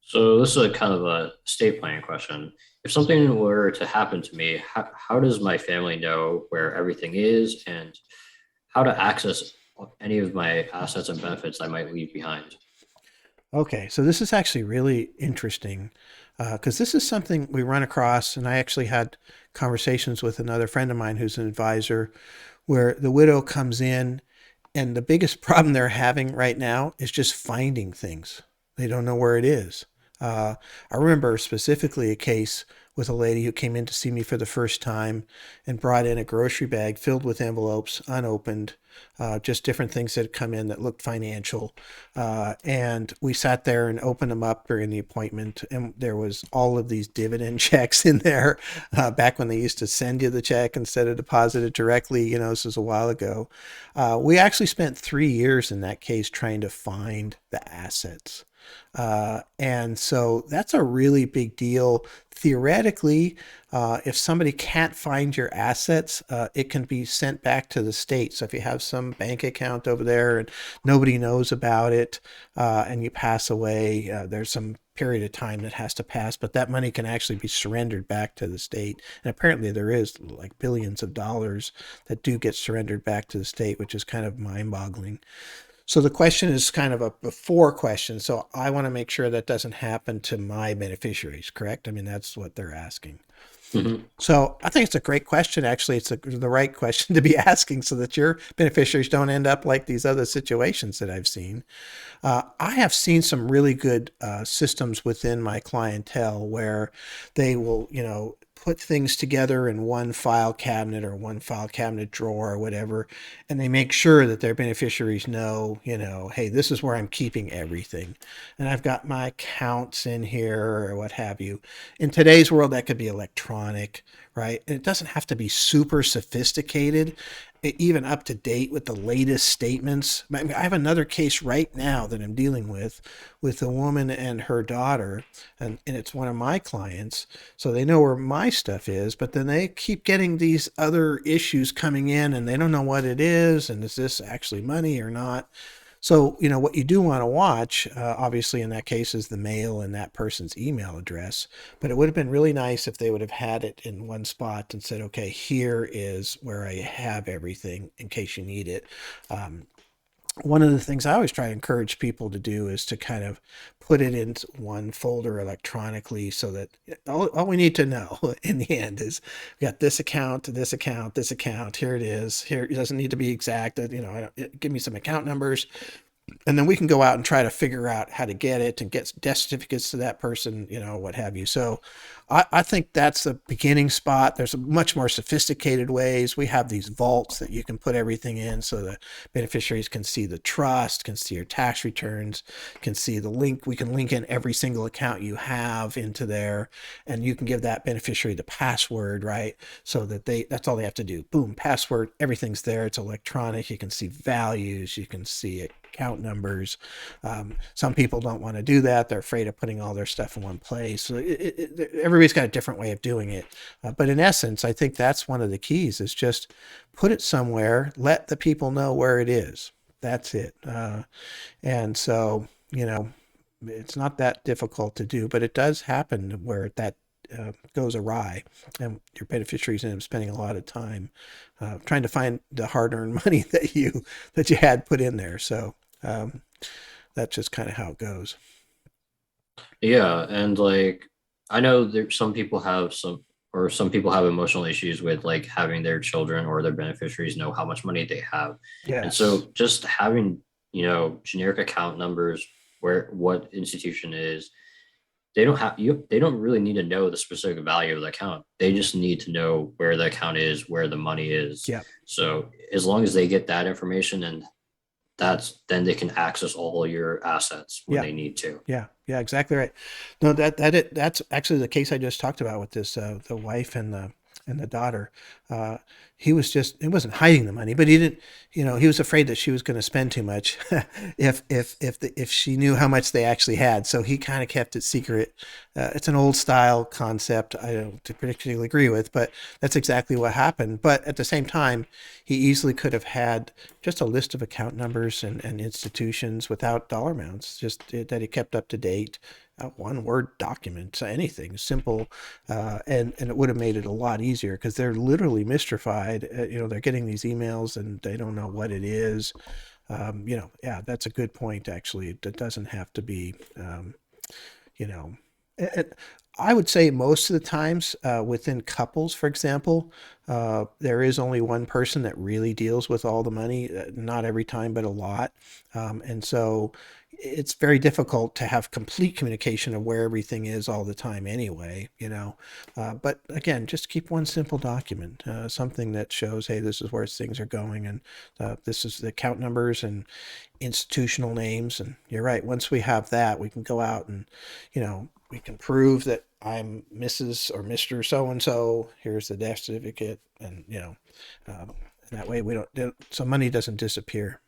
So this is a kind of a estate planning question. If something were to happen to me, how does my family know where everything is and how to access any of my assets and benefits I might leave behind? Okay, so this is actually really interesting because this is something we run across, and I actually had conversations with another friend of mine who's an advisor where the widow comes in, and the biggest problem they're having right now is just finding things. They don't know where it is. I remember specifically a case with a lady who came in to see me for the first time and brought in a grocery bag filled with envelopes, unopened, just different things that had come in that looked financial. And we sat there and opened them up during the appointment, and there was all of these dividend checks in there. Back when they used to send you the check instead of deposit it directly, this was a while ago. We actually spent 3 years in that case trying to find the assets. And so that's a really big deal. Theoretically, if somebody can't find your assets, it can be sent back to the state. So if you have some bank account over there and nobody knows about it, and you pass away, there's some period of time that has to pass, but that money can actually be surrendered back to the state. And apparently there is like billions of dollars that do get surrendered back to the state, which is kind of mind boggling. So the question is kind of a before question. So I want to make sure that doesn't happen to my beneficiaries, correct? I mean, that's what they're asking. Mhm. So I think it's a great question. Actually, it's the right question to be asking so that your beneficiaries don't end up like these other situations that I've seen. I have seen some really good systems within my clientele where they will, put things together in one file cabinet or one file cabinet drawer or whatever, and they make sure that their beneficiaries know, hey, this is where I'm keeping everything, and I've got my accounts in here or what have you. In today's world, that could be electronic, right? And it doesn't have to be super sophisticated, even up to date with the latest statements. I mean, I have another case right now that I'm dealing with a woman and her daughter, and it's one of my clients. So they know where my stuff is, but then they keep getting these other issues coming in and they don't know what it is. And is this actually money or not? So, what you do want to watch, obviously, in that case, is the mail and that person's email address. But it would have been really nice if they would have had it in one spot and said, okay, here is where I have everything in case you need it. Um, One of the things I always try to encourage people to do is to kind of put it into one folder electronically so that all we need to know in the end is we got this account, this account, this account. Here it is. Here it doesn't need to be exact. Give me some account numbers, and then we can go out and try to figure out how to get it and get death certificates to that person, what have you. So I think that's the beginning spot. There's much more sophisticated ways. We have these vaults that you can put everything in so the beneficiaries can see the trust, can see your tax returns, can see the link. We can link in every single account you have into there, and you can give that beneficiary the password, right? So that that's all they have to do. Boom, password, everything's there. It's electronic. You can see values, you can see it, account numbers. Some people don't want to do that. They're afraid of putting all their stuff in one place. So everybody's got a different way of doing it. But in essence, I think that's one of the keys is just put it somewhere, let the people know where it is. That's it. And so, it's not that difficult to do, but it does happen where that goes awry, and your beneficiaries end up spending a lot of time trying to find the hard-earned money that you had put in there. So um, that's just kind of how it goes. Yeah, and like I know there some people have emotional issues with like having their children or their beneficiaries know how much money they have. And Yes. so just having, generic account numbers where what institution is, they don't really need to know the specific value of the account. They just need to know where the account is, where the money is. Yeah. So as long as they get that information and then they can access all your assets when Yeah. they need to. Yeah, yeah, exactly right. No, that's actually the case I just talked about with this the wife and the daughter. Uh, he wasn't hiding the money, but he didn't, he was afraid that she was going to spend too much if she knew how much they actually had. So he kind of kept it secret. It's an old style concept I don't particularly agree with, but that's exactly what happened. But at the same time, he easily could have had just a list of account numbers and institutions without dollar amounts, just that he kept up to date. a one word document, so anything simple, and it would have made it a lot easier because they're literally mystified. They're getting these emails and they don't know what it is. Yeah, that's a good point. Actually, it doesn't have to be, you know, it, I would say most of the times within couples, for example, there is only one person that really deals with all the money. Not every time, but a lot. And so it's very difficult to have complete communication of where everything is all the time anyway. But again, just keep one simple document, something that shows, hey, this is where things are going, and this is the account numbers and institutional names. And you're right. Once we have that, we can go out and, we can prove that I'm Mrs. or Mr. So and so. Here's the death certificate, and and that way we don't. So money doesn't disappear.